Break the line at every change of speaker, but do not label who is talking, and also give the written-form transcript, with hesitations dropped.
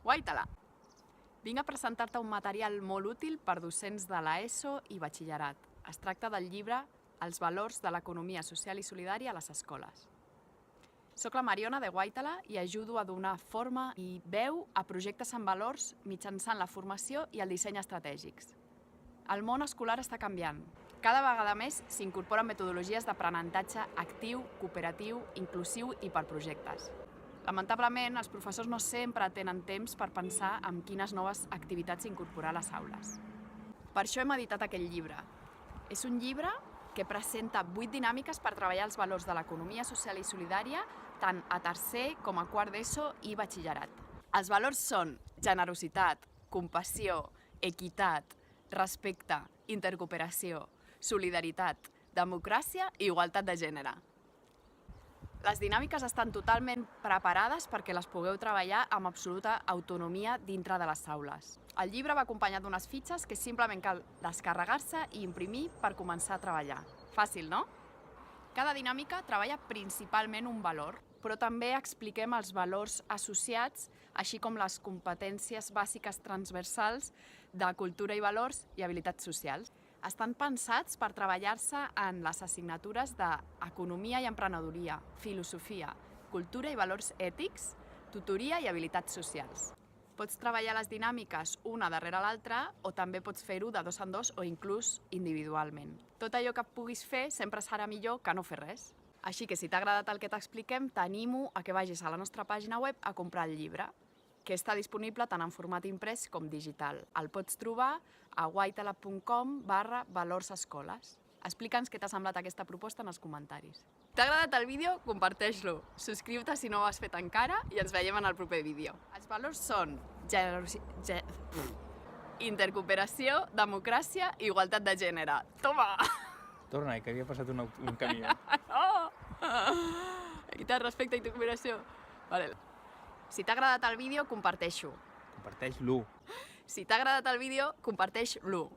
Guaita-la! Vinc a presentar-te un material molt útil per docents de l'ESO i batxillerat. Es tracta del llibre Els valors de l'economia social i solidària a les escoles. Soc la Mariona de Guaita-la i ajudo a donar forma i veu a projectes amb valors mitjançant la formació i el disseny estratègics. El món escolar està canviant. Cada vegada més s'incorporen metodologies d'aprenentatge actiu, cooperatiu, inclusiu i per projectes. Lamentablement, els professors no sempre tenen temps per pensar en quines noves activitats incorporar a les aules. Per això hem editat aquest llibre. És un llibre que presenta 8 dinàmiques per treballar els valors de l'economia social i solidària tant a tercer com a quart d'ESO i batxillerat. Els valors són generositat, compassió, equitat, respecte, intercooperació, solidaritat, democràcia i igualtat de gènere. Les dinàmiques estan totalment preparades perquè les pugueu treballar amb absoluta autonomia dintre de les aules. El llibre va acompanyat d'unes fitxes que simplement cal descarregar-se i imprimir per començar a treballar. Fàcil, no? Cada dinàmica treballa principalment un valor, però també expliquem els valors associats, així com les competències bàsiques transversals de cultura i valors i habilitats socials. Estan pensats per treballar-se en les assignatures d'economia i emprenedoria, filosofia, cultura i valors ètics, tutoria i habilitats socials. Pots treballar les dinàmiques una darrere l'altra o també pots fer-ho de 2 en 2 o inclús individualment. Tot allò que puguis fer sempre serà millor que no fer res. Així que si t'ha agradat el que t'expliquem, t'animo a que vagis a la nostra pàgina web a comprar el llibre, que està disponible tant en format imprès com digital. El pots trobar a guaitala.com/valorsescoles. Explica'ns què t'ha semblat aquesta proposta en els comentaris. T'ha agradat el vídeo? Comparteix-lo. Subscriu-te si no ho has fet encara i ens veiem en el proper vídeo. Els valors són intercooperació, democràcia i igualtat de gènere. Toma!
Torna, que havia passat un camió.
No! Equitat, respecte i intercooperació. Vale. Si t'ha agradat el vídeo, comparteix-ho.
Comparteix-lo.
Si t'ha agradat el vídeo, comparteix-lo.